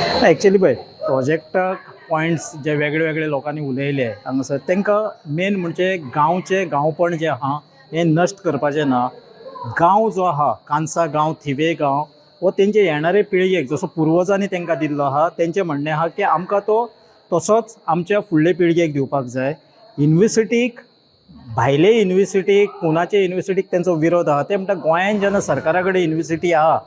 Actually पळय प्रोजेक्टाक points जे वेगळे वेगळे लोकांनी उलयले हांगासर तांकां मेन म्हणजे गांवचे गांवपण जे आहा हें नश्ट करपाचें ना. गांव जो आहा कांसा गांव थिवे गांव हो तेंचे येणारे पिळगेक जसो पुर्वजांनी तांकां दिल्लो आहा तेंचें म्हणणें आहा की आमकां तो तसोच आमच्या फुडले पिळगेक दिवपाक जाय. युनिवर्सिटीक भायले युनिवर्सिटीक पुनाचे युनिवर्सिटीक तेंचो विरोध आहा. ते म्हणटा गोंयांत जेन्ना सरकारा कडेन युनिवर्सिटी आहा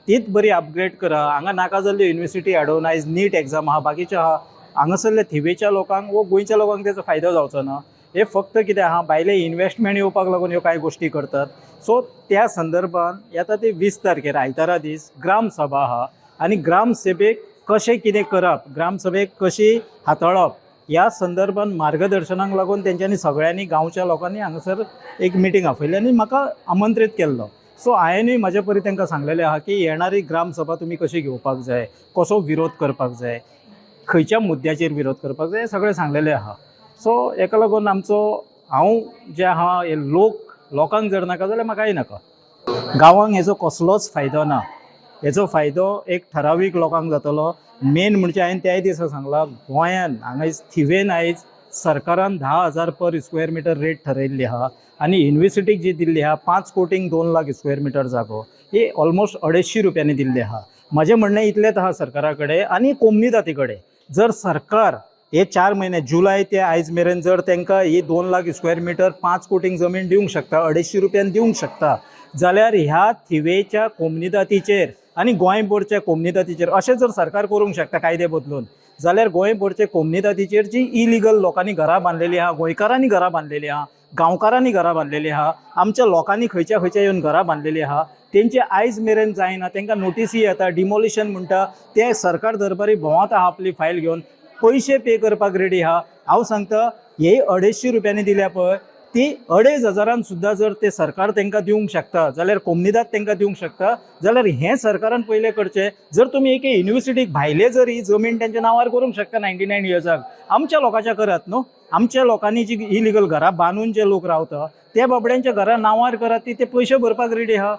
तीच बरी अपग्रेड करा. हांगा नाका जाल्ली युनिवर्सिटी एडोनायज नीट एग्जाम आहा बाकीचे आहा. हांगासरल्या थिवेच्या लोकांक वो गोंयच्या लोकांक तेचो फायदो जावचो ना. हे फक्त कितें आहा भायले इन्वेस्टमेंट येवपाक लागून ह्यो कांय गोश्टी करतात. सो त्या संदर्भान येता ते 20 तारखेर आयतारा दीस ग्राम सभा आहा आनी ग्राम सभेक कशें कितें करप, ग्राम सभेक कशी हाताळप ह्या संदर्भान मार्गदर्शनाक लागून तेंच्यांनी सगळ्यांनी गांवच्या लोकांनी हांगासर एक मिटींग आपयली आनी म्हाका आमंत्रीत केल्लो. सो हांवेंनूय म्हाजे परी तांकां सांगलेलें आहा की येणारी ग्राम सभा तुमी कशी घेवपाक जाय, कसो विरोध करपाक जाय, खंयच्या मुद्द्याचेर विरोध करपाक जाय हें सगळें सांगलेलें आहा. सो हेका लागून आमचो हांव जे आहा हे लोकांक जर नाका जाल्यार म्हाकाय नाका. गांवांक हेजो कसलोच फायदो ना. हेजो फायदो एक ठरावीक लोकांक जातलो. मेन म्हणजे हांवें त्याय दिसा सांगलां गोंयान हांगा थिवेन आयज सरकारान 10,000 पर स्क्वेअर मिटर रेट ठरयल्ली आहा आनी युनिवर्सिटीक जी दिल्ली आहा 5 कोटींक 2 लाख स्क्वेअर मिटर जागो ही ऑलमोस्ट 250 रुपयांनी दिल्ली आहा. म्हजें म्हणणें इतलेंच आहा सरकारा कडेन आनी कोमनीदाती कडेन जर सरकार हे 4 म्हयने जुलय ते आयज मेरेन जर तांकां ही 2 लाख स्क्वेअर मिटर 5 कोटींक जमीन दिवंक शकता, 250 रुपयान दिवंक शकता जाल्यार ह्या थिवेच्या कोमनीदातीचेर आनी गोंयभरच्या कोमनीदातीचेर अशें जर सरकार करूंक शकता कायदे बदलून जाल्यार गोंयभरचे कोमनीदातीचेर जी इलिगल लोकांनी घरां बांदलेलीं आहा, गोंयकारांनी घरां बांदलेलीं आहा, गांवकारांनी घरां बांदलेलीं आहा, आमच्या लोकांनी खंयच्या येवन घरां बांदलेलीं आहा तेंचे आयज मेरेन जायना. तांकां नोटीसी येता, डिमोलिशन म्हणटा ते सरकार दरबारी भोंवत आहा आपली फायल घेवन पयशे पे करपाक रेडी आहा. हांव सांगता हे 250 रुपयांनी दिल्या पळय ती 2,500 सुद्दां जर ते सरकार तांकां दिवंक शकता जाल्यार कोमनीदाद तांकां दिवंक शकता जाल्यार हें सरकारान पयलें करचें. जर तुमी एक युनिवर्सिटीक भायले जर ही जमीन तेंच्या नांवार करूंक शकता 99 इयर्साक आमच्या लोकांच्या करात न्हू. आमच्या लोकांनी जी इलिगल घरां बांदून जे लोक रावता त्या बाबड्यांच्या घरां नांवार करात ती ते पयशे भरपाक रेडी आहा.